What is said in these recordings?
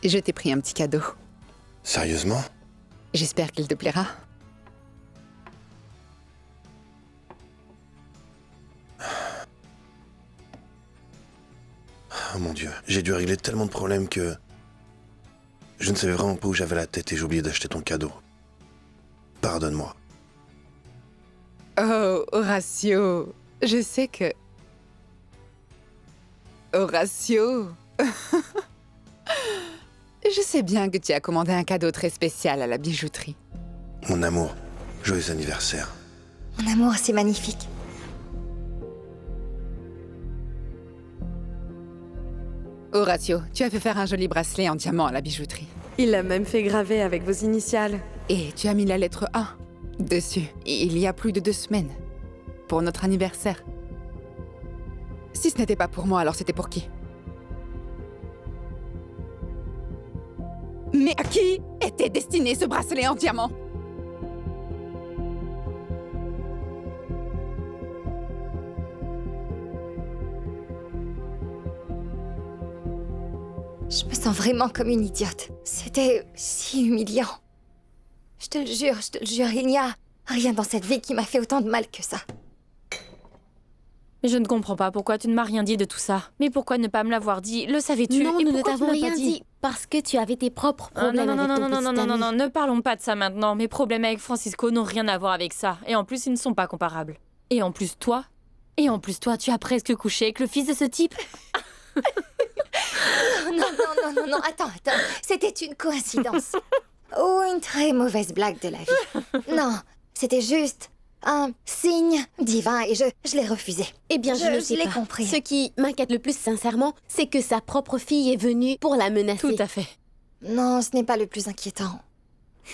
Je t'ai pris un petit cadeau. Sérieusement? J'espère qu'il te plaira. Oh mon Dieu, j'ai dû régler tellement de problèmes que... Je ne savais vraiment pas où j'avais la tête et j'ai oublié d'acheter ton cadeau. Pardonne-moi. Oh, Horatio, je sais que... Horatio... Je sais bien que tu as commandé un cadeau très spécial à la bijouterie. Mon amour, joyeux anniversaire. Mon amour, c'est magnifique. Horatio, tu as fait faire un joli bracelet en diamant à la bijouterie. Il l'a même fait graver avec vos initiales. Et tu as mis la lettre A dessus, il y a plus de 2 semaines, pour notre anniversaire. Si ce n'était pas pour moi, alors c'était pour qui? Mais à qui était destiné ce bracelet en diamant? Je me sens vraiment comme une idiote. C'était si humiliant. Je te le jure, il n'y a rien dans cette vie qui m'a fait autant de mal que ça. Je ne comprends pas pourquoi tu ne m'as rien dit de tout ça. Mais pourquoi ne pas me l'avoir dit? Le savais-tu? Non, Et nous ne pourquoi tu t'avons m'as pas rien dit. Parce que tu avais tes propres problèmes non, non, avec non, ton non, petit non, non, non, ami. non, ne parlons pas de ça maintenant. Mes problèmes avec Francisco n'ont rien à voir avec ça. Et en plus, ils ne sont pas comparables. Et en plus, toi, tu as presque couché avec le fils de ce type. Non, attends. C'était une coïncidence. Ou une très mauvaise blague de la vie. Non, c'était juste un signe divin et je l'ai refusé. Eh bien, je ne Je sais l'ai pas. compris. Ce qui m'inquiète le plus sincèrement, c'est que sa propre fille est venue pour la menacer. Tout à fait. Non, ce n'est pas le plus inquiétant.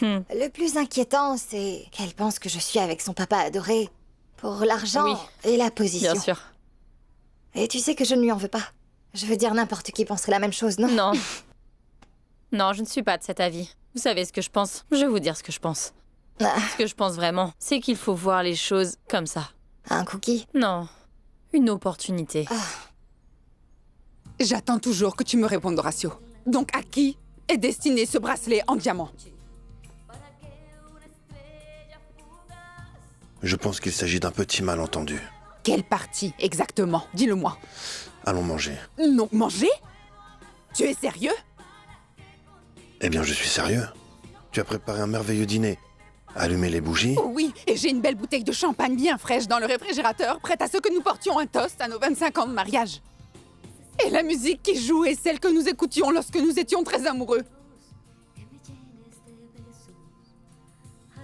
Hmm. Le plus inquiétant, c'est qu'elle pense que je suis avec son papa adoré pour l'argent Oui. et la position. Bien sûr. Et tu sais que je ne lui en veux pas. Je veux dire, n'importe qui penserait la même chose, non? Non. Non, je ne suis pas de cet avis. Vous savez ce que je pense? Je vais vous dire ce que je pense. Ah, Ce que je pense vraiment, c'est qu'il faut voir les choses comme ça. un cookie. Non. Une opportunité. J'attends toujours que tu me répondes, Horatio. Donc à qui est destiné ce bracelet en diamant? Je pense qu'il s'agit d'un petit malentendu. Quelle partie exactement? Dis-le-moi. Allons manger. Non, manger? Tu es sérieux? Eh bien, je suis sérieux. Tu as préparé un merveilleux dîner. Allumé les bougies. Oh oui, et j'ai une belle bouteille de champagne bien fraîche dans le réfrigérateur, prête à ce que nous portions un toast à nos 25 ans de mariage. Et la musique qui joue est celle que nous écoutions lorsque nous étions très amoureux.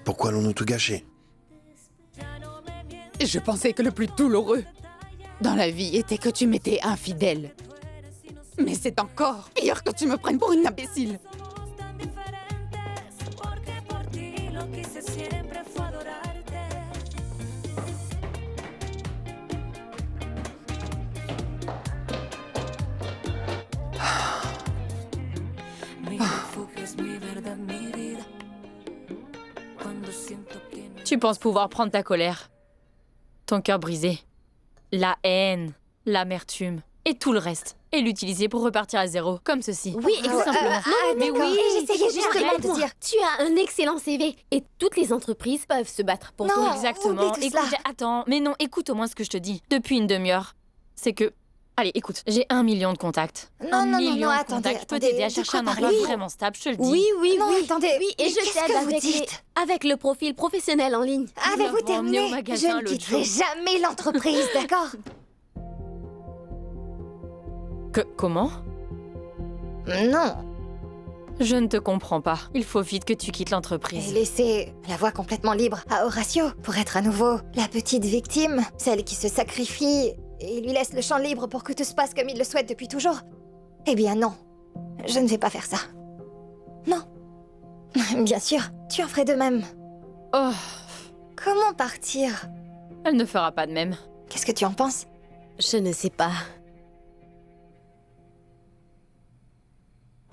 Pourquoi allons-nous tout gâcher? Je pensais que le plus douloureux dans la vie était que tu m'étais infidèle. Mais c'est encore pire que tu me prennes pour une imbécile. Tu penses pouvoir prendre ta colère, ton cœur brisé, la haine, l'amertume et tout le reste et l'utiliser pour repartir à zéro, comme ceci. Oui, tout exactement. simplement. Mais d'accord. oui, J'essayais justement de dire. Tu as un excellent CV et toutes les entreprises peuvent se battre pour Non. toi. Exactement. oublie tout Écoute, cela. attends, mais non, écoute au moins ce que je te dis. Depuis une demi-heure, c'est que... Allez, écoute, j'ai 1 million de contacts. Non, un non, million de attendez, contacts peut attendez, t'aider à de chercher quoi un emploi parlez-vous? vraiment stable, je te le dis. Oui, oui, Non, oui. attendez, Oui, et mais je qu'est-ce t'aide que vous avec, dites? avec le profil professionnel en ligne. Avez-vous l'avons emmené terminé? au magasin Je ne l'autre quitterai jour. jamais l'entreprise, d'accord? Comment? Non. Je ne te comprends pas. Il faut vite que tu quittes Et l'entreprise. laisser la voie complètement libre à Horatio pour être à nouveau la petite victime, celle qui se sacrifie et lui laisse le champ libre pour que tout se passe comme il le souhaite depuis toujours. Eh bien non, je ne vais pas faire ça. Non. Bien sûr, tu en ferais de même. Oh, Comment partir? elle ne fera pas de même. Qu'est-ce que tu en penses? Je ne sais pas.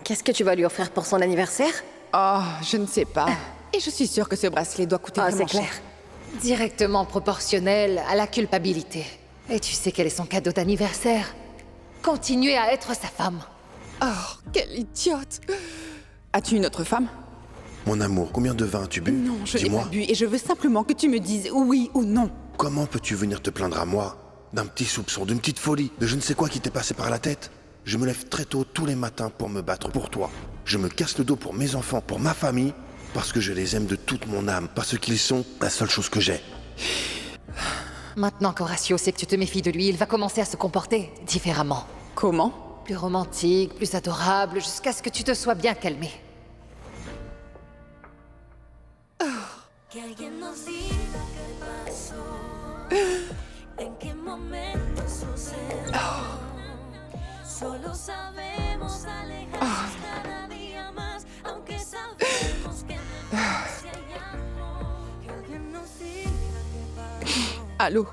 Qu'est-ce que tu vas lui offrir pour son anniversaire? Oh, je ne sais pas. Et je suis sûre que ce bracelet doit coûter Ah, vraiment c'est clair. cher. Directement proportionnel à la culpabilité. Et tu sais quel est son cadeau d'anniversaire? Continuer à être sa femme. Oh, quelle idiote! As-tu une autre femme? Mon amour, combien de vin as-tu bu? Non, je n'ai Dis-moi, pas bu et je veux simplement que tu me dises oui ou non. comment peux-tu venir te plaindre à moi d'un petit soupçon, d'une petite folie, de je ne sais quoi qui t'est passé par la tête? Je me lève très tôt tous les matins pour me battre pour toi. Je me casse le dos pour mes enfants, pour ma famille, parce que je les aime de toute mon âme, parce qu'ils sont la seule chose que j'ai. Maintenant qu'Horatio sait que tu te méfies de lui, il va commencer à se comporter différemment. Comment? Plus romantique, plus adorable, jusqu'à ce que tu te sois bien calmé. Que alguien nos diga qué pasó, en qué momento sucedió. Solo sabemos alejarnos cada día más, aunque sabemos que no ya no. Que alguien nos diga qué pasó. Allô?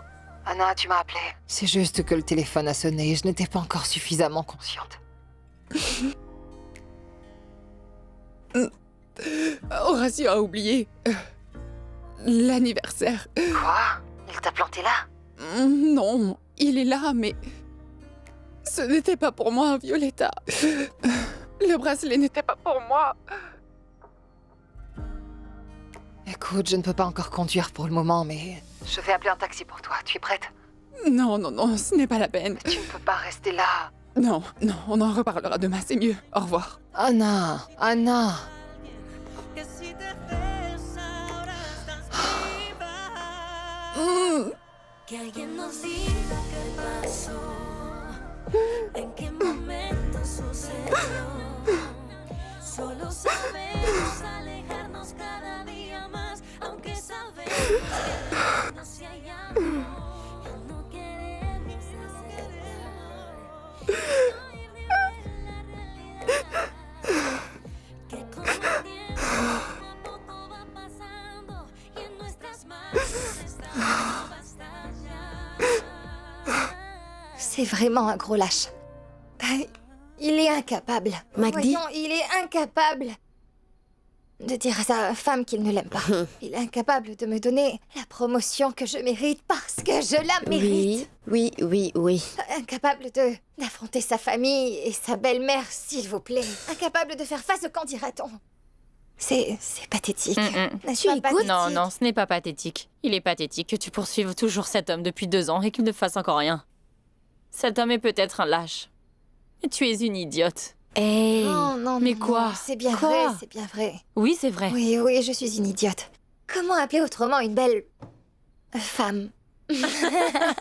Anna, tu m'as appelé. C'est juste que le téléphone a sonné et je n'étais pas encore suffisamment consciente. Horatio a oublié. L'anniversaire. Quoi? Il t'a planté là? Non, il est là, mais... Ce n'était pas pour moi, Violetta. Le bracelet n'était pas pour moi. Écoute, je ne peux pas encore conduire pour le moment, mais... Je vais appeler un taxi pour toi. Tu es prête? Non, non, non, ce n'est pas la peine. Tu ne peux pas rester là. Non, non, on en reparlera demain, c'est mieux. Au revoir. Anna, Anna. Que si te ves ahora estás viva. Que alguien nos diga qué pasó, en qué momento sucedió. Solo sabemos alejarnos cada día más, aunque sabemos que no se ya no queremos aceptar. Que con el tiempo poco a poco va pasando y en nuestras manos está basta ya. C'est vraiment un gros lâche. Il est incapable. Magdi? Voyons, il est incapable de dire à sa femme qu'il ne l'aime pas. Il est incapable de me donner la promotion que je mérite parce que je la mérite. Oui. Incapable d'affronter sa famille et sa belle-mère, s'il vous plaît. Incapable de faire face au qu'en dira-t-on. C'est pathétique. N'est-ce Tu pas écoutes? pathétique? Non, non, ce n'est pas pathétique. Il est pathétique que tu poursuives toujours cet homme depuis 2 ans et qu'il ne fasse encore rien. Cet homme est peut-être un lâche. Mais tu es une idiote. Hey. Non, Mais non, quoi? non, c'est bien Quoi? vrai, c'est bien vrai. Oui, c'est vrai. Oui, je suis une idiote. Comment appeler autrement une belle... femme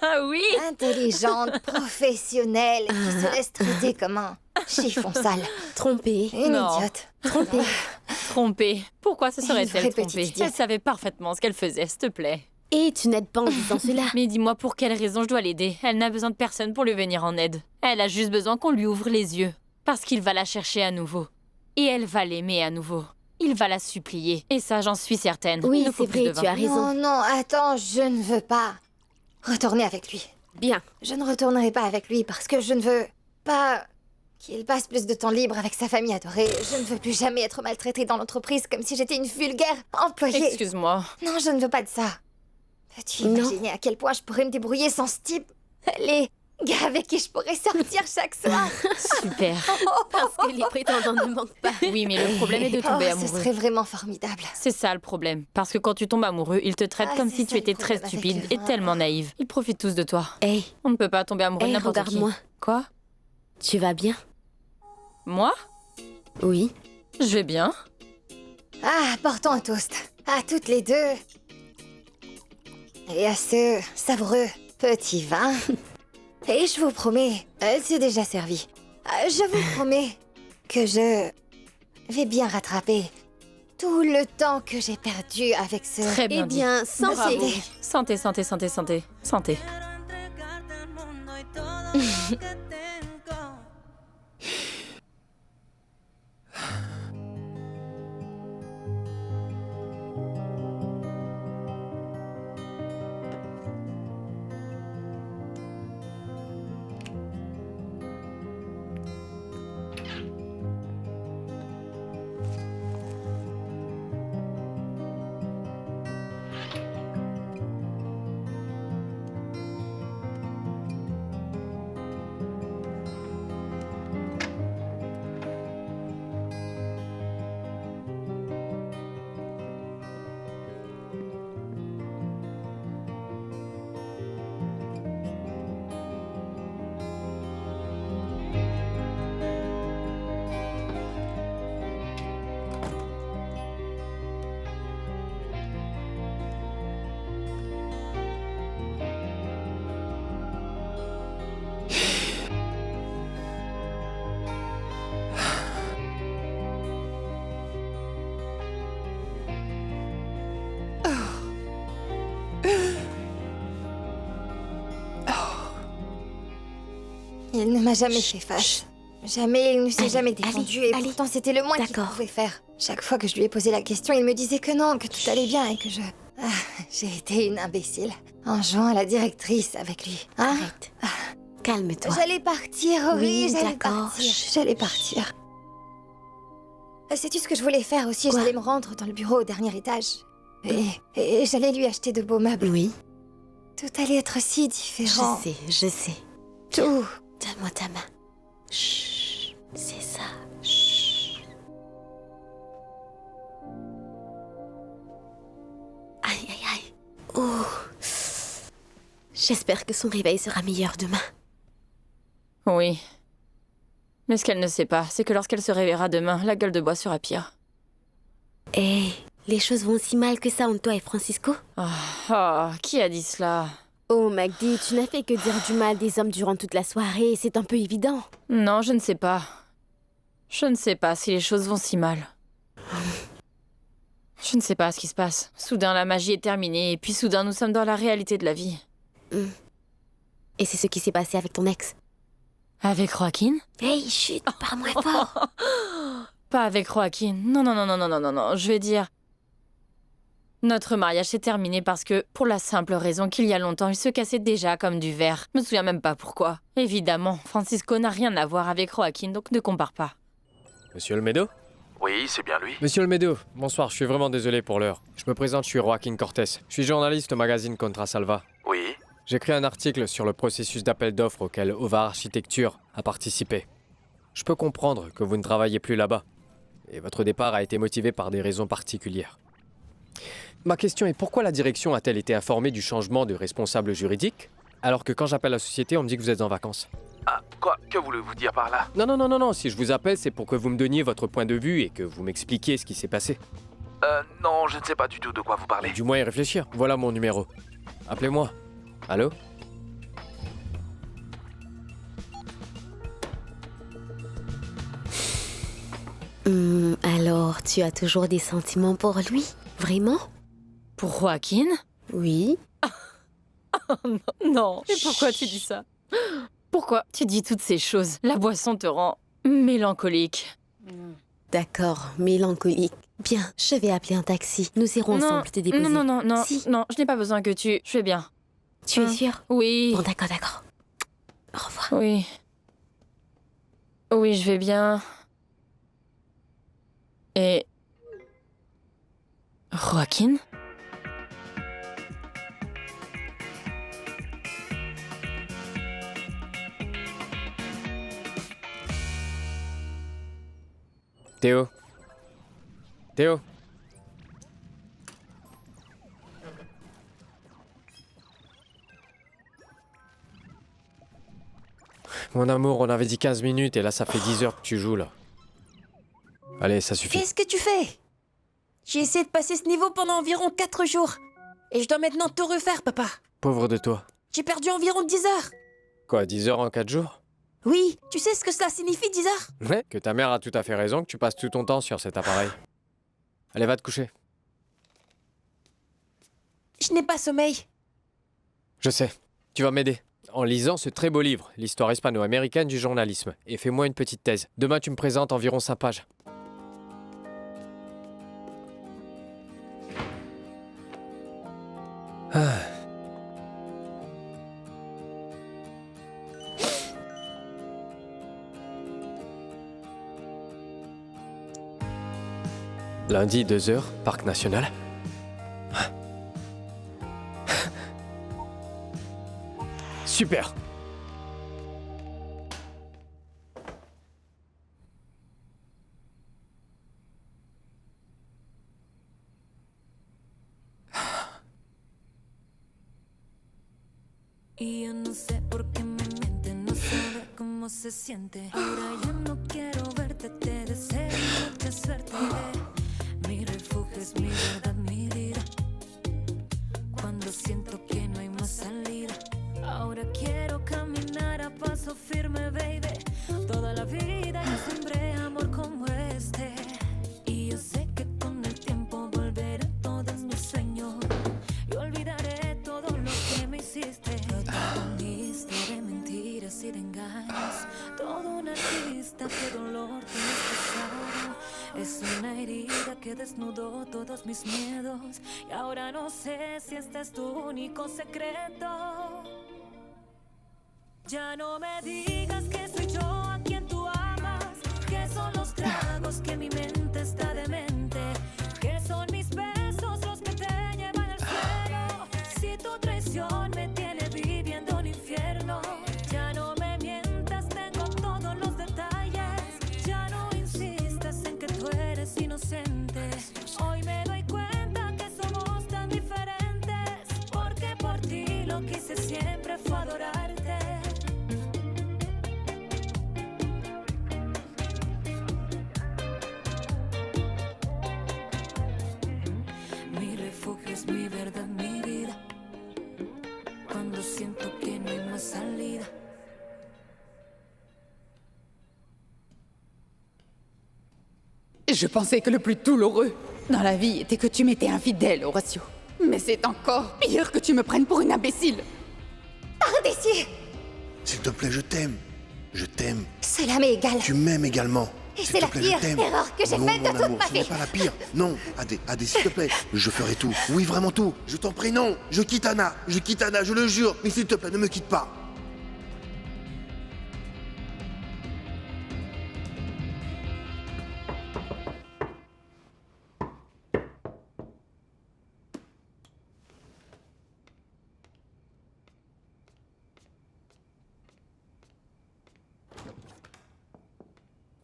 Ah oui? intelligente, professionnelle, qui se laisse traiter comme un chiffon sale. Trompé. Une Non. idiote. Trompé. Trompée. Pourquoi se Une serait-elle vraie petite trompée? idiote. Elle savait parfaitement ce qu'elle faisait, s'il te plaît. Et tu n'aides pas en disant cela. Mais dis-moi pour quelle raison je dois l'aider. Elle n'a besoin de personne pour lui venir en aide. Elle a juste besoin qu'on lui ouvre les yeux. Parce qu'il va la chercher à nouveau. Et elle va l'aimer à nouveau. Il va la supplier. Et ça, j'en suis certaine. Oui, Il nous faut c'est plus vrai, de vin. tu as raison. Non, attends, je ne veux pas retourner avec lui. Bien. Je ne retournerai pas avec lui parce que je ne veux pas qu'il passe plus de temps libre avec sa famille adorée. Je ne veux plus jamais être maltraitée dans l'entreprise comme si j'étais une vulgaire employée. Excuse-moi. Non, je ne veux pas de ça. Peux-tu Non. imaginer à quel point je pourrais me débrouiller sans ce type? Les gars avec qui je pourrais sortir chaque soir. Super. Parce que les prétendants ne manquent pas. Oui, mais le problème est de tomber Ce amoureux. serait vraiment formidable. C'est ça le problème. Parce que quand tu tombes amoureux, ils te traitent Ah, comme c'est si ça tu le étais très problème avec stupide eux, et tellement naïve. Ils profitent tous de toi. Hey, On ne peut pas tomber amoureux de hey, n'importe qui. regarde-moi. Quoi? Tu vas bien? Moi? Oui. Je vais bien. Ah, portons un toast. À toutes les deux. Et à ce savoureux petit vin. Et je vous promets, c'est déjà servi. Je vous promets que je vais bien rattraper tout le temps que j'ai perdu avec ce... Très bien Eh dit. bien, santé. Bravo. Santé, santé, santé, santé. Santé. Quiero entregarte el mundo y todo lo que tengo. Il ne m'a jamais fait face. Jamais, il ne s'est jamais défendu et pourtant c'était le moins qu'il pouvait faire. Chaque fois que je lui ai posé la question, il me disait que non, que tout allait bien et que je... Ah, j'ai été une imbécile en jouant à la directrice avec lui. Hein? Arrête. Calme-toi. J'allais partir, Oui, j'allais d'accord. partir. J'allais partir. Sais-tu ce que je voulais faire aussi? Quoi? J'allais me rendre dans le bureau au dernier étage. Et j'allais lui acheter de beaux meubles. Oui, Tout allait être si différent. je sais. Tout. Donne-moi ta main. Chut, c'est ça. Chut. Aïe, aïe, aïe. Oh. J'espère que son réveil sera meilleur demain. Oui. Mais ce qu'elle ne sait pas, c'est que lorsqu'elle se réveillera demain, la gueule de bois sera pire. Hé, les choses vont si mal que ça entre toi et Francisco? Qui a dit cela? Oh, Magdi, tu n'as fait que dire du mal des hommes durant toute la soirée, c'est un peu évident. Non, je ne sais pas. Je ne sais pas si les choses vont si mal. Je ne sais pas ce qui se passe. Soudain, la magie est terminée, et puis soudain, nous sommes dans la réalité de la vie. Et c'est ce qui s'est passé avec ton ex? Avec Joaquin? Hey, chut, parle-moi fort. Pas avec Joaquin. Non, non, non, non, non, non, non, non. Je vais dire... Notre mariage s'est terminé parce que, pour la simple raison qu'il y a longtemps, il se cassait déjà comme du verre. Je me souviens même pas pourquoi. Évidemment, Francisco n'a rien à voir avec Joaquin, donc ne compare pas. Monsieur Olmedo? Oui, c'est bien lui. Monsieur Olmedo, bonsoir, je suis vraiment désolé pour l'heure. Je me présente, je suis Joaquin Cortés. Je suis journaliste au magazine Contrasalva. Oui. J'écris un article sur le processus d'appel d'offres auquel Ovar Architecture a participé. Je peux comprendre que vous ne travaillez plus là-bas. Et votre départ a été motivé par des raisons particulières. Ma question est pourquoi la direction a-t-elle été informée du changement de responsable juridique, alors que quand j'appelle la société, on me dit que vous êtes en vacances? Ah, quoi? Que voulez-vous dire par là? Non, si je vous appelle, c'est pour que vous me donniez votre point de vue et que vous m'expliquiez ce qui s'est passé. Non, je ne sais pas du tout de quoi vous parlez. Du moins y réfléchir, voilà mon numéro. Appelez-moi. Allô? Alors, tu as toujours des sentiments pour lui? Vraiment? Pour Joaquin? Oui. Non. Mais pourquoi tu dis ça? Pourquoi tu dis toutes ces choses? La boisson te rend mélancolique. D'accord, mélancolique. Bien, je vais appeler un taxi. Nous irons ensemble te déposer. Non, Si. non, je n'ai pas besoin que tu... Je vais bien. Tu es sûre? Oui. Bon, d'accord. Au revoir. Oui. Oui, je vais bien. Et... Joaquin? Théo? Théo? Mon amour, on avait dit 15 minutes et là ça fait 10 heures que tu joues là. Allez, ça suffit. Qu'est-ce que tu fais? J'ai essayé de passer ce niveau pendant environ 4 jours. Et je dois maintenant tout refaire, papa. Pauvre de toi. J'ai perdu environ 10 heures. Quoi, 10 heures en 4 jours? Oui, tu sais ce que cela signifie, 10 heures? Ouais, que ta mère a tout à fait raison, que tu passes tout ton temps sur cet appareil. Allez, va te coucher. Je n'ai pas sommeil. Je sais, tu vas m'aider. En lisant ce très beau livre, l'histoire hispano-américaine du journalisme. Et fais-moi une petite thèse. Demain, tu me présentes environ 5 pages. Ah. Lundi, 2h, Parc National. Super. Y yo no sé por qué me miente, no sabe cómo se siente. Ahora ya no quiero verte, te deseo mucha suerte. Mi refugio es mi verdad, mi vida. Cuando siento que no hay más salida. Ahora quiero caminar a paso firme, baby. Toda la vida yo sembré amor como este. Y yo sé que con el tiempo volveré a todos mis sueños. Y olvidaré todo lo que me hiciste. Protagonista de mentiras y y de engaños. Todo un artista, qué dolor tienes pasado. Es una herida que desnudó todos mis miedos. Y ahora no sé si este es tu único secreto. Ya no me digas que soy yo a quien tú amas, que son los tragos que mi mente está demente, que son mis besos los que te llevan al cielo. Si tu traición me tiene viviendo un infierno, ya no me mientas, tengo todos los detalles. Ya no insistas en que tú eres inocente. Hoy me doy cuenta que somos tan diferentes, porque por ti lo que hice siempre fue adorarte. Mi refugio es mi verdad, mi vida. Cuando siento que no hay más salida. Je pensais que le plus douloureux dans la vie était que tu m'étais infidèle, Horatio. Mais c'est encore pire que tu me prennes pour une imbécile. Pars d'ici! S'il te plaît, je t'aime. Je t'aime. Cela m'est égal. Tu m'aimes également. Et S'il c'est te la plaît, je pire t'aime. erreur que j'ai Non, faite de mon toute amour, ma ce n'est vie. pas la pire. Non, Adé, s'il te plaît, je ferai tout. Oui, vraiment tout. Je t'en prie, non. Je quitte Anna, je le jure. Mais s'il te plaît, ne me quitte pas.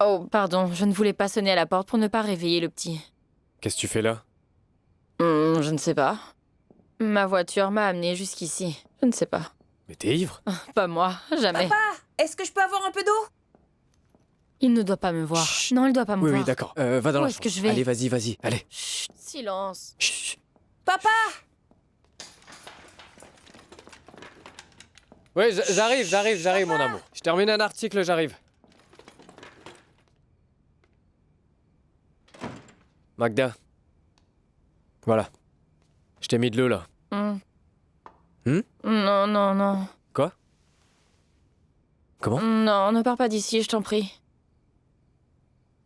Oh, pardon, je ne voulais pas sonner à la porte pour ne pas réveiller le petit. Qu'est-ce que tu fais là? Je ne sais pas. Ma voiture m'a amené jusqu'ici. Je ne sais pas. Mais t'es ivre? Pas moi, jamais. Papa, est-ce que je peux avoir un peu d'eau? Il ne doit pas me voir. Non, il doit pas me Oui, voir. oui, d'accord. Va dans Où la est-ce que chambre. je vais? Allez, vas-y, allez. Chut, silence. Chut. Papa! Oui, j'arrive, mon amour. Je termine un article, j'arrive. Magda. Voilà. Je t'ai mis de l'eau, là. Non, non, non. Quoi? Comment? Non, ne pars pas d'ici, je t'en prie.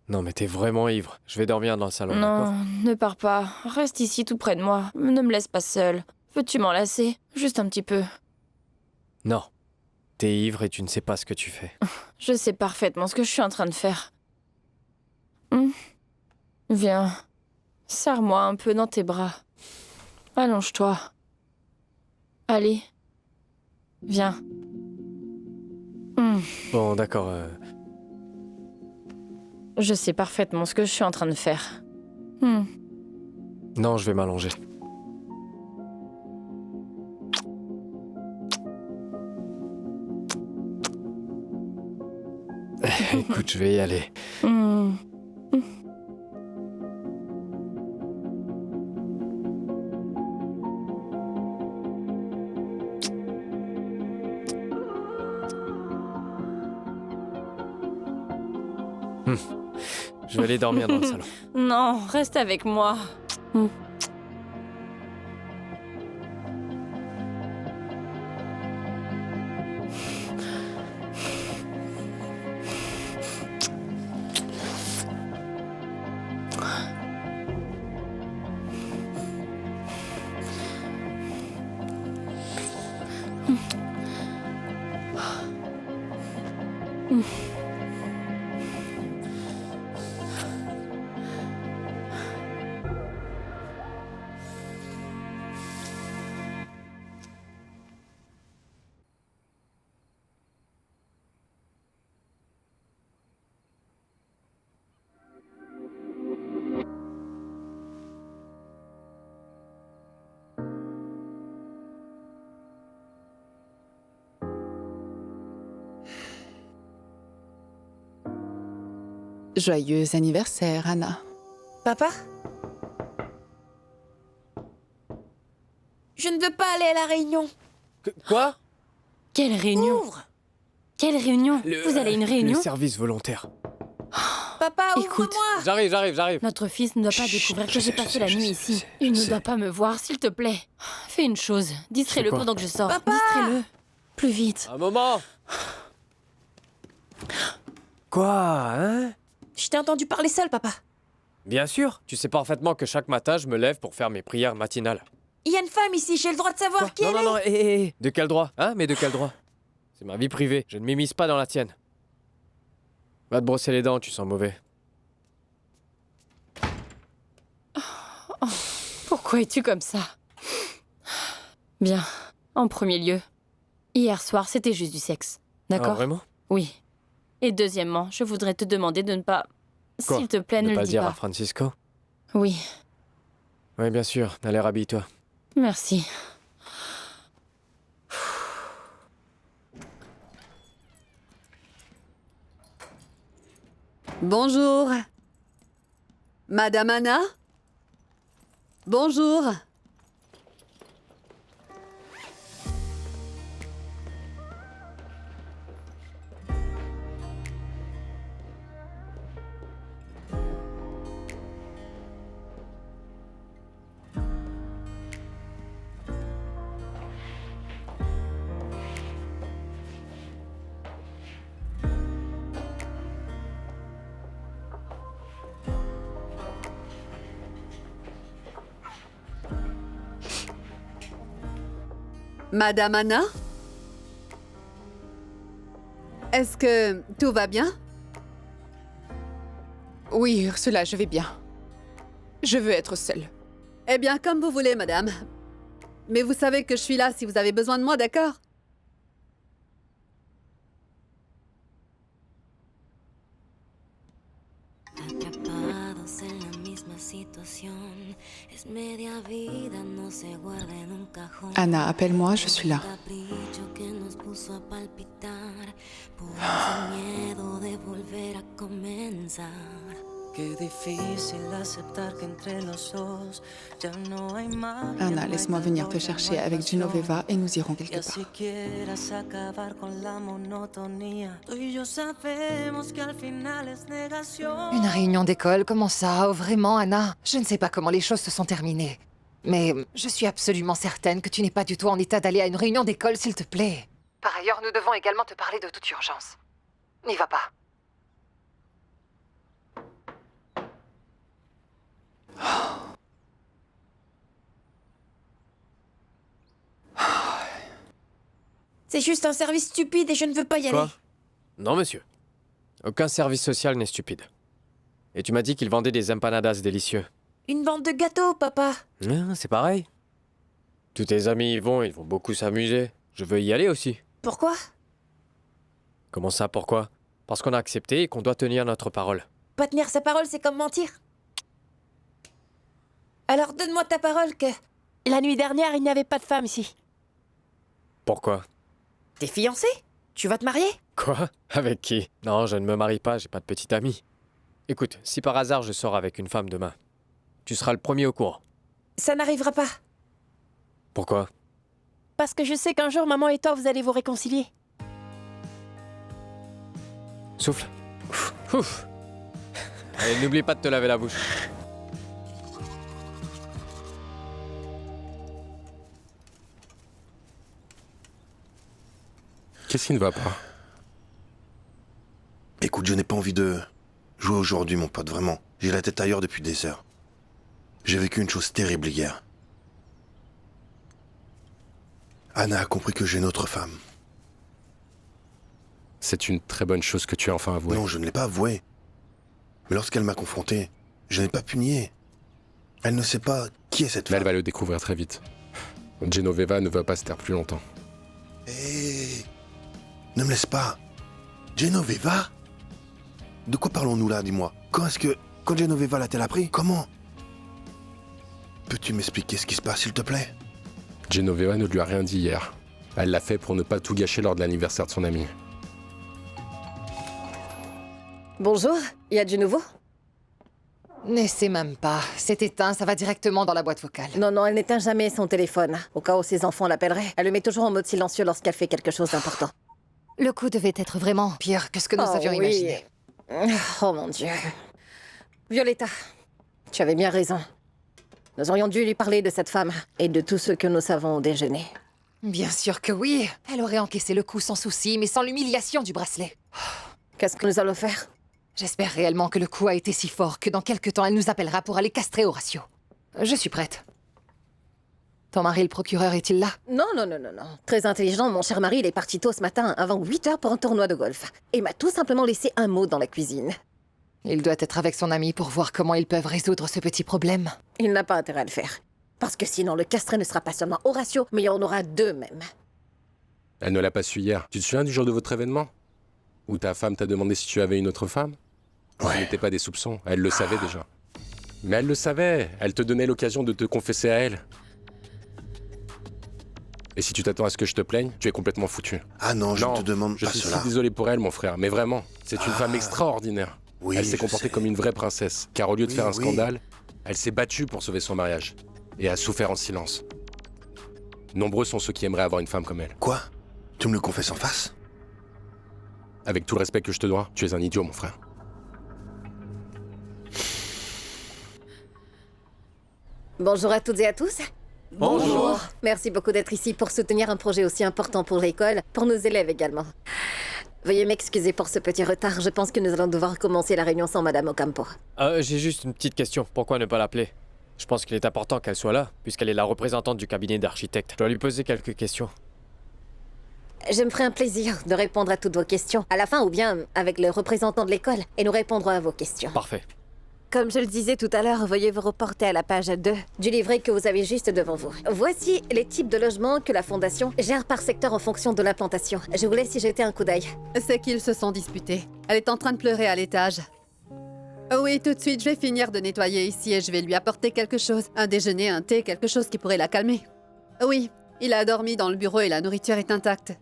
Non, mais t'es vraiment ivre. Je vais dormir dans le salon, Non, d'accord? ne pars pas. Reste ici tout près de moi. Ne me laisse pas seule. Veux-tu m'enlacer? Juste un petit peu. Non. T'es ivre et tu ne sais pas ce que tu fais. Je sais parfaitement ce que je suis en train de faire. Viens. Serre-moi un peu dans tes bras. Allonge-toi. Allez. Viens. Bon, d'accord. Je sais parfaitement ce que je suis en train de faire. Non, je vais m'allonger. Écoute, je vais y aller. Je vais aller dormir dans le salon. Non, reste avec moi. Joyeux anniversaire, Anna. Papa? Je ne veux pas aller à la réunion. Quoi? Quelle réunion? Ouvre! Quelle réunion? Vous allez à une réunion? Le service volontaire. Papa, Écoute. ouvre-moi! J'arrive. Notre fils ne doit pas découvrir que j'ai passé la nuit ici. Il ne doit pas me voir, s'il te plaît. Fais une chose. Distrais-le quoi? pendant que je sors. Papa! Distrais-le. Plus vite. Un moment. Quoi, hein? Je t'ai entendu parler seul, papa. Bien sûr, tu sais parfaitement que chaque matin, je me lève pour faire mes prières matinales. Il y a une femme ici, j'ai le droit de savoir qui elle est. Non, de quel droit? Hein? Mais de quel droit? C'est ma vie privée, je ne m'immisce pas dans la tienne. Va te brosser les dents, tu sens mauvais. Pourquoi es-tu comme ça? Bien. En premier lieu, hier soir, c'était juste du sexe. D'accord? Ah, vraiment? Oui. Et deuxièmement, je voudrais te demander de ne pas... Quoi? S'il te plaît, ne pas le le dis dire pas. à Francisco? Oui, Oui, bien sûr. Allez, rhabille-toi. merci. Bonjour. Madame Anna? Bonjour. Madame Anna? Est-ce que tout va bien? Oui, Ursula, je vais bien. Je veux être seule. Eh bien, comme vous voulez, madame. Mais vous savez que je suis là si vous avez besoin de moi, d'accord? Atrapados en la misma situación, es media vida, no se guarda en un cajón. Anna, appelle-moi, je suis là. Capricho que nos puso a palpitar por ese miedo de volver a comenzar. Qué difícil aceptar que entre los dos ya no hay más. Anna, laisse-moi venir te chercher avec Genoveva et nous irons quelque part. Si quieras acabar con la monotonía, tú y yo sabemos que al final es negación. Une réunion d'école, comment ça? Oh, vraiment, Anna? Je ne sais pas comment les choses se sont terminées. Mais je suis absolument certaine que tu n'es pas du tout en état d'aller à une réunion d'école, s'il te plaît. Par ailleurs, nous devons également te parler de toute urgence. N'y va pas. C'est juste un service stupide et je ne veux pas y aller. Quoi? Non, monsieur. Aucun service social n'est stupide. Et tu m'as dit qu'il vendait des empanadas délicieux. Une bande de gâteaux, papa. C'est pareil. Tous tes amis y vont, ils vont beaucoup s'amuser. Je veux y aller aussi. Pourquoi? Comment ça, pourquoi? Parce qu'on a accepté et qu'on doit tenir notre parole. Pas tenir sa parole, c'est comme mentir. Alors donne-moi ta parole que... La nuit dernière, il n'y avait pas de femme ici. Pourquoi? T'es fiancé? Tu vas te marier? Quoi? Avec qui? Non, je ne me marie pas, j'ai pas de petite amie. Écoute, si par hasard je sors avec une femme demain, tu seras le premier au courant. Ça n'arrivera pas. Pourquoi? Parce que je sais qu'un jour, maman et toi, vous allez vous réconcilier. Souffle. Ouf. Allez, n'oublie pas de te laver la bouche. Qu'est-ce qui ne va pas? Écoute, je n'ai pas envie de jouer aujourd'hui, mon pote, vraiment. J'ai la tête ailleurs depuis des heures. J'ai vécu une chose terrible hier. Anna a compris que j'ai une autre femme. C'est une très bonne chose que tu aies enfin avoué. Non, je ne l'ai pas avoué. Mais lorsqu'elle m'a confronté, je n'ai pas pu nier. Elle ne sait pas qui est cette Mais femme. elle va le découvrir très vite. Genoveva ne va pas se taire plus longtemps. Hé, ne me laisse pas. Genoveva? De quoi parlons-nous là, dis-moi? Quand Genoveva l'a-t-elle appris? Comment? Peux-tu m'expliquer ce qui se passe, s'il te plaît? Genoveva ne lui a rien dit hier. Elle l'a fait pour ne pas tout gâcher lors de l'anniversaire de son ami. Bonjour, y a du nouveau? N'essaie même pas. C'est éteint, ça va directement dans la boîte vocale. Non, elle n'éteint jamais son téléphone. Au cas où ses enfants l'appelleraient, elle le met toujours en mode silencieux lorsqu'elle fait quelque chose d'important. Le coup devait être vraiment pire que ce que nous avions oui. imaginé. Oh mon Dieu. Violetta, tu avais bien raison. Nous aurions dû lui parler de cette femme et de tout ce que nous savons au déjeuner. Bien sûr que oui. Elle aurait encaissé le coup sans souci, mais sans l'humiliation du bracelet. Qu'est-ce que nous allons faire? J'espère réellement que le coup a été si fort que dans quelque temps, elle nous appellera pour aller castrer Horatio. Je suis prête. Ton mari, le procureur, est-il là? Non. Très intelligent, mon cher mari, il est parti tôt ce matin, avant 8 heures pour un tournoi de golf. Et m'a tout simplement laissé un mot dans la cuisine. Il doit être avec son ami pour voir comment ils peuvent résoudre ce petit problème. Il n'a pas intérêt à le faire. Parce que sinon, le castré ne sera pas seulement Horatio, mais il y en aura 2 même. Elle ne l'a pas su hier. Tu te souviens du jour de votre événement? Où ta femme t'a demandé si tu avais une autre femme? Ce n'était pas des soupçons, elle le savait déjà. Mais elle le savait, elle te donnait l'occasion de te confesser à elle. Et si tu t'attends à ce que je te plaigne, tu es complètement foutu. Ah non, je ne te demande pas Je suis cela. si désolé pour elle, mon frère, mais vraiment, c'est une femme extraordinaire. Oui, elle s'est je comportée sais. comme une vraie princesse, car au lieu de Oui, faire un oui. scandale, elle s'est battue pour sauver son mariage. Et a souffert en silence. Nombreux sont ceux qui aimeraient avoir une femme comme elle. Quoi? Tu me le confesses en face? Avec tout le respect que je te dois, tu es un idiot, mon frère. Bonjour à toutes et à tous. Bonjour. Merci beaucoup d'être ici pour soutenir un projet aussi important pour l'école, pour nos élèves également. Veuillez m'excuser pour ce petit retard, je pense que nous allons devoir commencer la réunion sans Madame Ocampo. J'ai juste une petite question. Pourquoi ne pas l'appeler? Je pense qu'il est important qu'elle soit là, puisqu'elle est la représentante du cabinet d'architectes. Je dois lui poser quelques questions. Je me ferai un plaisir de répondre à toutes vos questions, à la fin ou bien avec le représentant de l'école, et nous répondrons à vos questions. Parfait. Comme je le disais tout à l'heure, veuillez vous reporter à la page 2 du livret que vous avez juste devant vous. Voici les types de logements que la Fondation gère par secteur en fonction de l'implantation. Je vous laisse y jeter un coup d'œil. C'est qu'ils se sont disputés. Elle est en train de pleurer à l'étage. Oui, tout de suite, je vais finir de nettoyer ici et je vais lui apporter quelque chose. Un déjeuner, un thé, quelque chose qui pourrait la calmer. Oui, il a dormi dans le bureau et la nourriture est intacte.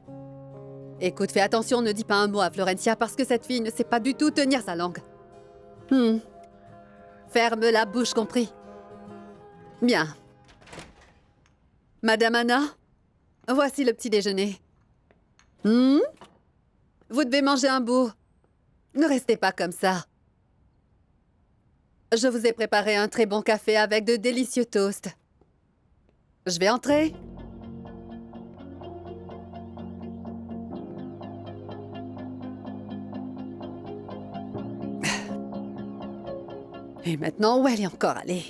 Écoute, fais attention, ne dis pas un mot à Florencia parce que cette fille ne sait pas du tout tenir sa langue. Ferme la bouche, compris? Bien. Madame Anna, voici le petit déjeuner. Vous devez manger un bout. Ne restez pas comme ça. Je vous ai préparé un très bon café avec de délicieux toasts. Je vais entrer. Et maintenant, où elle est encore allée?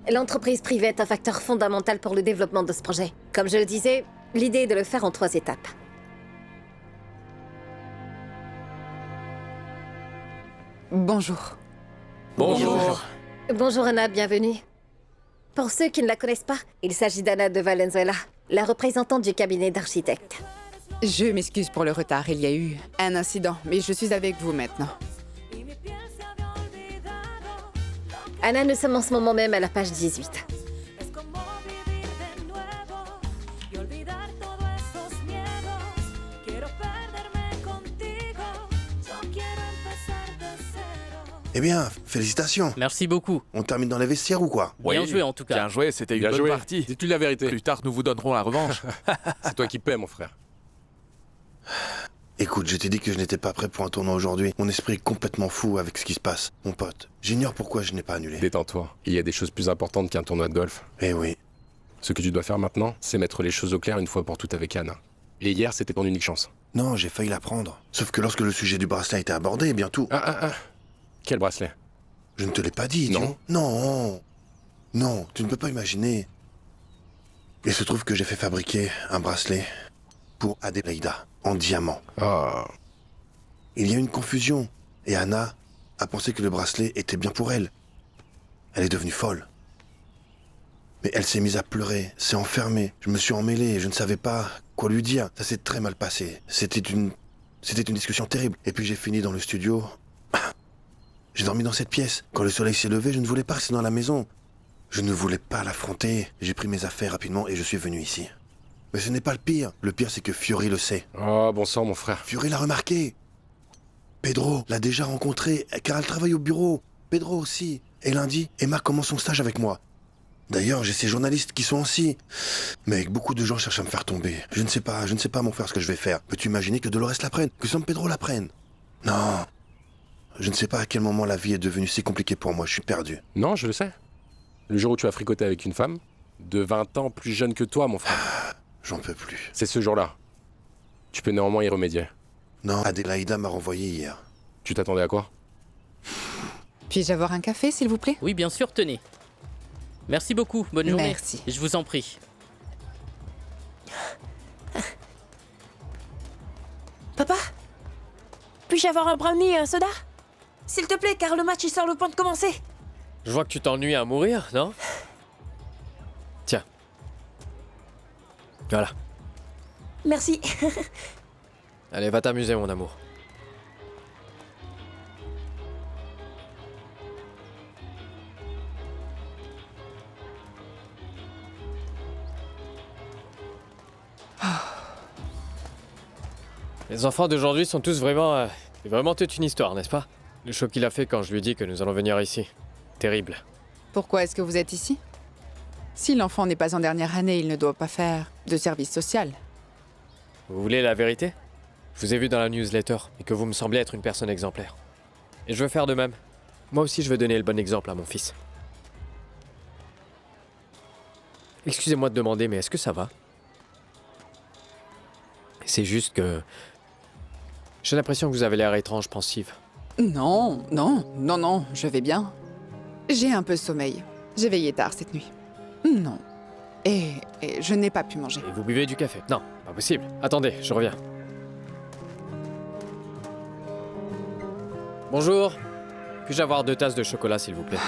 L'entreprise privée est un facteur fondamental pour le développement de ce projet. Comme je le disais, l'idée est de le faire en 3 étapes. Bonjour. Bonjour. Bonjour Anna, bienvenue. Pour ceux qui ne la connaissent pas, il s'agit d'Anna de Valenzuela, la représentante du cabinet d'architectes. Je m'excuse pour le retard, il y a eu un incident, mais je suis avec vous maintenant. Anna, nous sommes en ce moment même à la page 18. Eh bien, félicitations. Merci beaucoup. On termine dans les vestiaires ou quoi? Bien joué en tout cas. Bien joué, c'était une Bien bonne joué. partie. Dis-tu la vérité? Plus tard, nous vous donnerons la revanche. C'est toi qui paies, mon frère. Écoute, je t'ai dit que je n'étais pas prêt pour un tournoi aujourd'hui. Mon esprit est complètement fou avec ce qui se passe. Mon pote, j'ignore pourquoi je n'ai pas annulé. Détends-toi. Il y a des choses plus importantes qu'un tournoi de golf. Eh oui. Ce que tu dois faire maintenant, c'est mettre les choses au clair une fois pour toutes avec Anna. Et hier, c'était ton unique chance. Non, j'ai failli la prendre. Sauf que lorsque le sujet du bracelet a été abordé, eh bien tout... Quel bracelet? Je ne te l'ai pas dit, idiot. Non. Non, tu ne peux pas imaginer. Il se trouve que j'ai fait fabriquer un bracelet pour Adélaïda, en diamant. Il y a eu une confusion, et Anna a pensé que le bracelet était bien pour elle. Elle est devenue folle. Mais elle s'est mise à pleurer, s'est enfermée. Je me suis emmêlé et je ne savais pas quoi lui dire. Ça s'est très mal passé. C'était une discussion terrible. Et puis j'ai fini dans le studio. J'ai dormi dans cette pièce. Quand le soleil s'est levé, je ne voulais pas rester dans la maison. Je ne voulais pas l'affronter. J'ai pris mes affaires rapidement et je suis venu ici. Mais ce n'est pas le pire. Le pire, c'est que Fiori le sait. Oh, bon sang, mon frère. Fiori l'a remarqué. Pedro l'a déjà rencontré, car elle travaille au bureau. Pedro aussi. Et lundi, Emma commence son stage avec moi. D'ailleurs, j'ai ces journalistes qui sont aussi. Mais beaucoup de gens cherchent à me faire tomber. Je ne sais pas, mon frère, ce que je vais faire. Peux-tu imaginer que Dolores l'apprenne, que San Pedro l'apprenne? Non. Je ne sais pas à quel moment la vie est devenue si compliquée pour moi, je suis perdu. Non, je le sais. Le jour où tu as fricoté avec une femme, de 20 ans plus jeune que toi, mon frère. J'en peux plus. C'est ce jour-là. Tu peux néanmoins y remédier. Non, Adélaïda m'a renvoyé hier. Tu t'attendais à quoi? Puis-je avoir un café, s'il vous plaît? Oui, bien sûr, tenez. Merci beaucoup, bonne journée. Merci. Je vous en prie. Papa? Puis-je avoir un brownie et un soda? S'il te plaît, car le match est sur le point de commencer. Je vois que tu t'ennuies à mourir, non? Tiens. Voilà. Merci. Allez, va t'amuser, mon amour. Les enfants d'aujourd'hui sont tous vraiment... c'est vraiment toute une histoire, n'est-ce pas? Le choc qu'il a fait quand je lui ai dit que nous allons venir ici. Terrible. Pourquoi est-ce que vous êtes ici? Si l'enfant n'est pas en dernière année, il ne doit pas faire de service social. Vous voulez la vérité? Je vous ai vu dans la newsletter et que vous me semblez être une personne exemplaire. Et je veux faire de même. Moi aussi, je veux donner le bon exemple à mon fils. Excusez-moi de demander, mais est-ce que ça va? C'est juste que... j'ai l'impression que vous avez l'air étrange, pensive. Non, je vais bien. J'ai un peu sommeil. J'ai veillé tard cette nuit. Non. Et je n'ai pas pu manger. Et vous buvez du café? Non, pas possible. Attendez, je reviens. Bonjour. Puis-je avoir 2 tasses de chocolat, s'il vous plaît?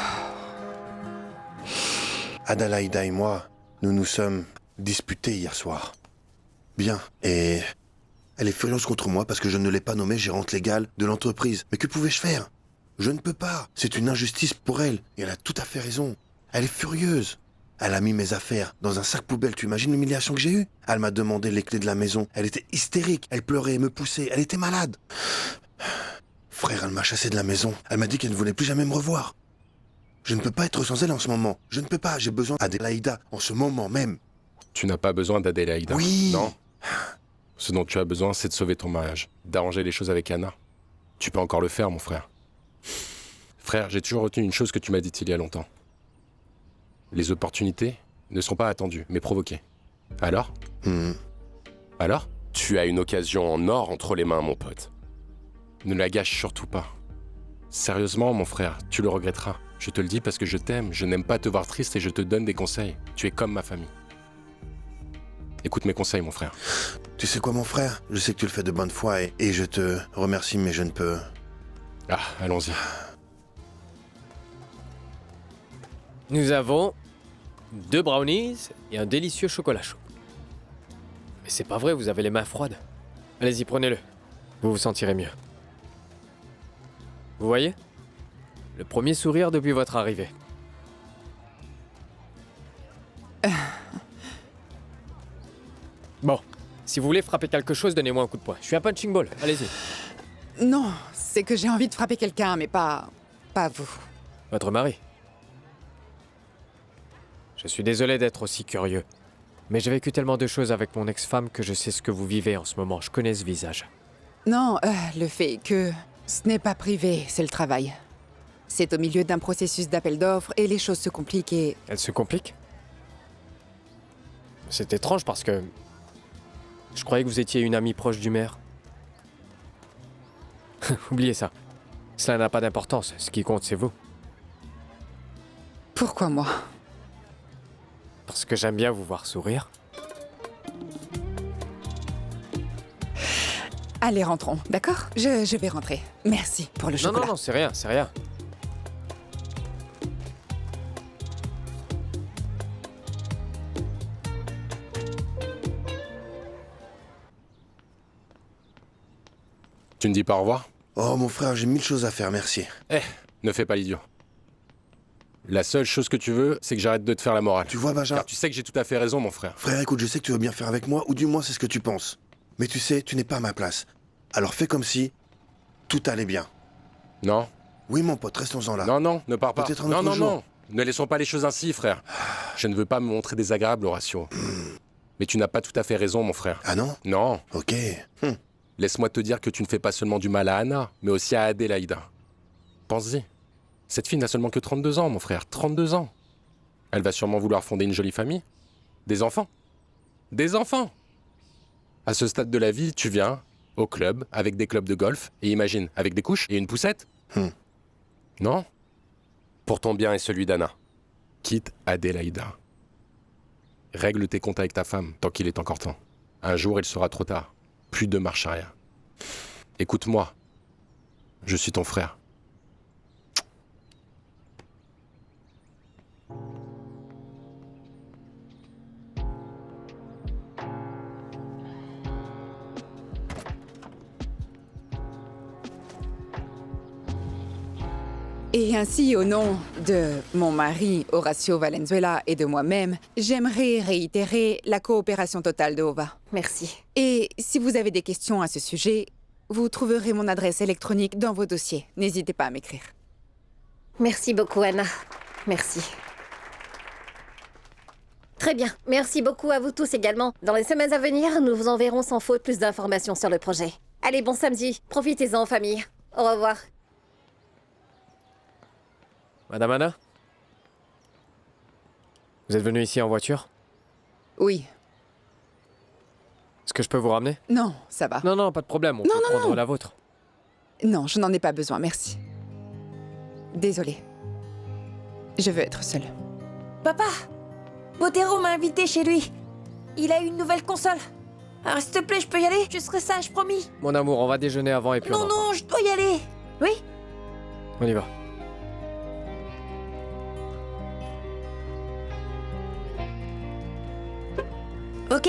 Adélaïda et moi, nous nous sommes disputés hier soir. Bien. Et elle est furieuse contre moi parce que je ne l'ai pas nommée gérante légale de l'entreprise. Mais que pouvais-je faire? Je ne peux pas. C'est une injustice pour elle. Et elle a tout à fait raison. Elle est furieuse. Elle a mis mes affaires dans un sac poubelle. Tu imagines l'humiliation que j'ai eue? Elle m'a demandé les clés de la maison. Elle était hystérique. Elle pleurait et me poussait. Elle était malade. Frère, elle m'a chassé de la maison. Elle m'a dit qu'elle ne voulait plus jamais me revoir. Je ne peux pas être sans elle en ce moment. Je ne peux pas. J'ai besoin d'Adélaïda en ce moment même. Tu n'as pas besoin d'Adélaïda. Oui. Non. Ce dont tu as besoin, c'est de sauver ton mariage. D'arranger les choses avec Anna. Tu peux encore le faire, mon frère. Frère, j'ai toujours retenu une chose que tu m'as dite il y a longtemps. Les opportunités ne sont pas attendues, mais provoquées. Alors? Alors? Tu as une occasion en or entre les mains, mon pote. Ne la gâche surtout pas. Sérieusement, mon frère, tu le regretteras. Je te le dis parce que je t'aime, je n'aime pas te voir triste et je te donne des conseils. Tu es comme ma famille. Écoute mes conseils, mon frère. Tu sais quoi, mon frère? Je sais que tu le fais de bonne foi et je te remercie, mais je ne peux... Ah, allons-y. Nous avons 2 brownies et un délicieux chocolat chaud. Mais c'est pas vrai, vous avez les mains froides. Allez-y, prenez-le. Vous vous sentirez mieux. Vous voyez? Le premier sourire depuis votre arrivée. Bon, si vous voulez frapper quelque chose, donnez-moi un coup de poing. Je suis un punching ball, allez-y. Non, c'est que j'ai envie de frapper quelqu'un, mais pas vous. Votre mari? Je suis désolé d'être aussi curieux. Mais j'ai vécu tellement de choses avec mon ex-femme que je sais ce que vous vivez en ce moment. Je connais ce visage. Non, le fait que ce n'est pas privé, c'est le travail. C'est au milieu d'un processus d'appel d'offres et les choses se compliquent et... Elles se compliquent? C'est étrange parce que... je croyais que vous étiez une amie proche du maire. Oubliez ça. Cela n'a pas d'importance. Ce qui compte, c'est vous. Pourquoi moi? Parce que j'aime bien vous voir sourire. Allez, rentrons, d'accord? Je vais rentrer. Merci pour le chocolat. Non, c'est rien, c'est rien. Tu ne dis pas au revoir? Oh, mon frère, j'ai 1000 choses à faire, merci. Ne fais pas l'idiot. La seule chose que tu veux, c'est que j'arrête de te faire la morale. Tu vois, Benjamin... Car tu sais que j'ai tout à fait raison, mon frère. Frère, écoute, je sais que tu veux bien faire avec moi, ou du moins c'est ce que tu penses. Mais tu sais, tu n'es pas à ma place. Alors fais comme si tout allait bien. Non. Oui, mon pote, restons-en là. Non, ne pars pas. Peut-être un autre jour. Non. Ne laissons pas les choses ainsi, frère. Je ne veux pas me montrer désagréable, Horatio. Mais tu n'as pas tout à fait raison, mon frère. Ah non? Non. Ok. Laisse-moi te dire que tu ne fais pas seulement du mal à Anna, mais aussi à Adélaïda. Pense-y. Cette fille n'a seulement que 32 ans, mon frère. 32 ans. Elle va sûrement vouloir fonder une jolie famille. Des enfants. Des enfants. À ce stade de la vie, tu viens, Au club, avec des clubs de golf, et imagine, avec des couches et une poussette. Non? Pour ton bien et celui d'Anna. Quitte Adélaïda. Règle tes comptes avec ta femme, tant qu'il est encore temps. Un jour, il sera trop tard. Plus de marche arrière. Écoute-moi. Je suis ton frère. Et ainsi, au nom de mon mari, Horacio Valenzuela, et de moi-même, j'aimerais réitérer la coopération totale de Ova. Merci. Et si vous avez des questions à ce sujet, vous trouverez mon adresse électronique dans vos dossiers. N'hésitez pas à m'écrire. Merci beaucoup, Anna. Merci. Très bien. Merci beaucoup à vous tous également. Dans les semaines à venir, nous vous enverrons sans faute plus d'informations sur le projet. Allez, bon samedi. Profitez-en en famille. Au revoir. Madame Anna? Vous êtes venue ici en voiture? Oui. Est-ce que je peux vous ramener? Non, ça va. Non, pas de problème, on peut prendre la vôtre. Non, je n'en ai pas besoin, merci. Désolée. Je veux être seule. Papa, Botero m'a invité chez lui. Il a une nouvelle console. Alors s'il te plaît, je peux y aller? Je serai sage, promis. Mon amour, on va déjeuner avant et puis Non, non, je dois y aller. Oui? On y va. Ok.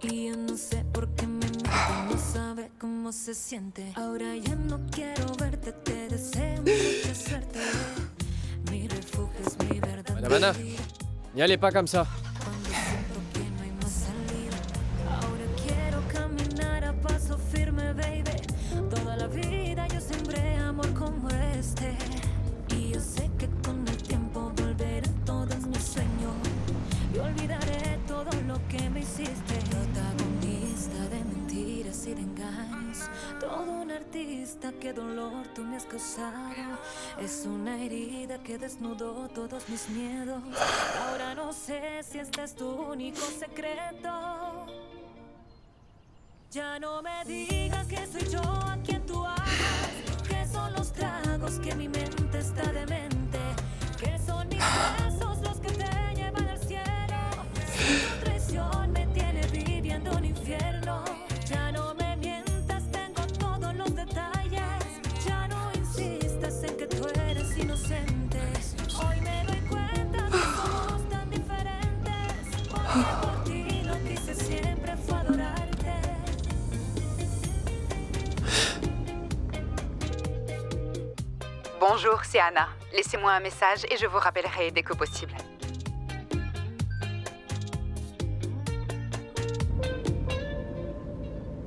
Y yo no sé por qué me miente, no sabe cómo se siente. Ahora ya no quiero verte, te deseo mucha suerte. Mi refugio es mi verdad. Madame Anna, n'y allez pas comme ça. Ahora quiero caminar a paso firme, baby. Toda la vida yo sembré amor como este. Y yo sé que con el tiempo volverán todos mis sueños. Y olvidaré todo lo que me hiciste. Protagonista de mentiras y de engaños. Todo un artista, qué dolor tú me has causado. Es una herida que desnudó todos mis miedos. Ahora no sé si este es tu único secreto. Ya no me digas que soy yo a quien tú amas. Que son los tragos, que mi mente está demente. Que son mis besos los que te llevan al cielo. Si tu traición me tiene viviendo un infierno. Ya no me mientas, tengo todos los detalles. Ya no insistas en que tú eres inocente. Hoy me doy cuenta que somos tan diferentes. Porque por ti lo que hice siempre fue adorarte. Bonjour, c'est Anna. Laissez-moi un message et je vous rappellerai dès que possible.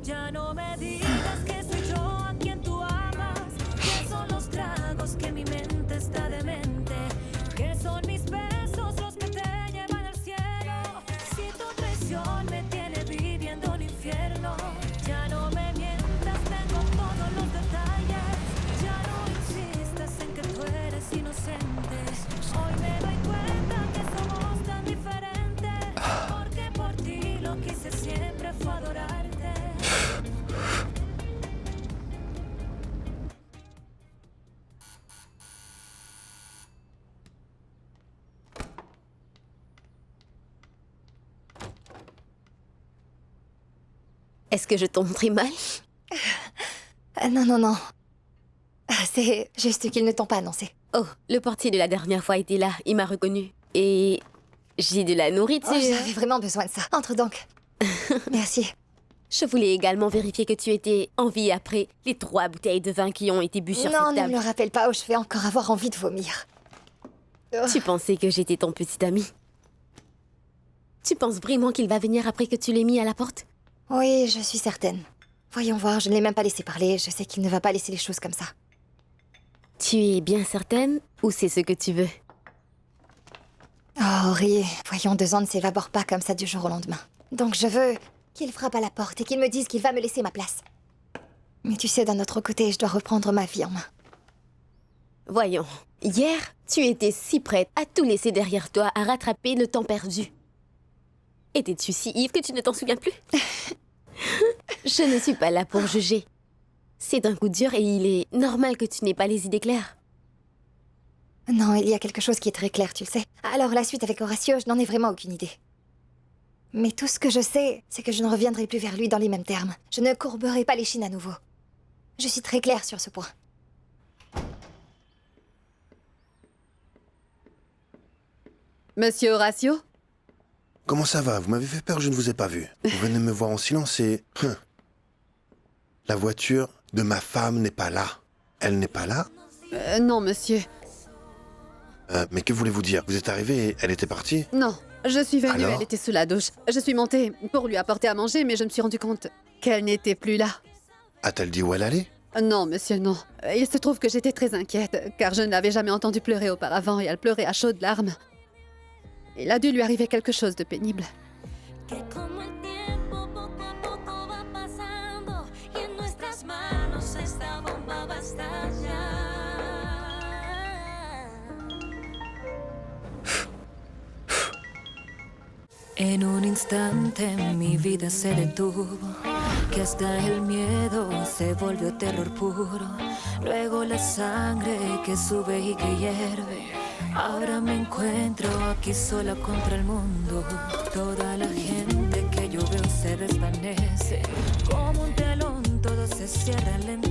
Ya no me digas que soy yo a quien tú amas. Que son los tragos, que mi mente está demente. Que son mis besos los que te llevan al cielo. Si tu traición me tiene viviendo un infierno. Ya no me mientas, tengo todos los detalles. Ya no insistas en que tú eres inocente. Hoy me doy cuenta que somos tan diferentes. Porque por ti lo que hice siempre fue adorarte. Est-ce que je tombe très mal? Non. C'est juste qu'ils ne t'ont pas annoncé. Oh, le portier de la dernière fois était là, il m'a reconnu. Et j'ai de la nourriture. Oh, j'avais vraiment besoin de ça. Entre donc. Merci. Je voulais également vérifier que tu étais en vie après les 3 bouteilles de vin qui ont été bues sur Non, cette ne table. me le rappelle pas ou je vais encore avoir envie de vomir. Tu pensais que j'étais ton petit ami? Tu penses vraiment qu'il va venir après que tu l'aies mis à la porte? Oui, je suis certaine. Voyons voir, je ne l'ai même pas laissé parler. Je sais qu'il ne va pas laisser les choses comme ça. Tu es bien certaine ou c'est ce que tu veux? Oh, Ori, voyons, 2 ans ne s'évaporent pas comme ça du jour au lendemain. Donc je veux qu'il frappe à la porte et qu'il me dise qu'il va me laisser ma place. Mais tu sais, d'un autre côté, je dois reprendre ma vie en main. Voyons, hier, tu étais si prête à tout laisser derrière toi, à rattraper le temps perdu. Étais-tu si ivre que tu ne t'en souviens plus? Je ne suis pas là pour juger. C'est un coup dur et il est normal que tu n'aies pas les idées claires. Non, il y a quelque chose qui est très clair, tu le sais. Alors la suite avec Horacio, je n'en ai vraiment aucune idée. Mais tout ce que je sais, c'est que je ne reviendrai plus vers lui dans les mêmes termes. Je ne courberai pas l'échine à nouveau. Je suis très claire sur ce point. Monsieur Horacio? Comment ça va? Vous m'avez fait peur, je ne vous ai pas vu. Vous venez me voir en silence et... La voiture de ma femme n'est pas là. Elle n'est pas là? Non, monsieur. Mais que voulez-vous dire? Vous êtes arrivé et elle était partie? Non, je suis venue, Alors elle était sous la douche. Je suis montée pour lui apporter à manger, mais je me suis rendu compte qu'elle n'était plus là. A-t-elle dit où elle allait? Non, monsieur, non. Il se trouve que j'étais très inquiète, car je ne l'avais jamais entendue pleurer auparavant, et elle pleurait à chaudes larmes. Il a dû lui arriver quelque chose de pénible. En un instante mi vida se detuvo, que hasta el miedo se volvió terror puro. Luego la sangre que sube y que hierve. Ahora me encuentro aquí sola contra el mundo. Toda la gente que yo veo se desvanece. Como un telón todo se cierra lentamente.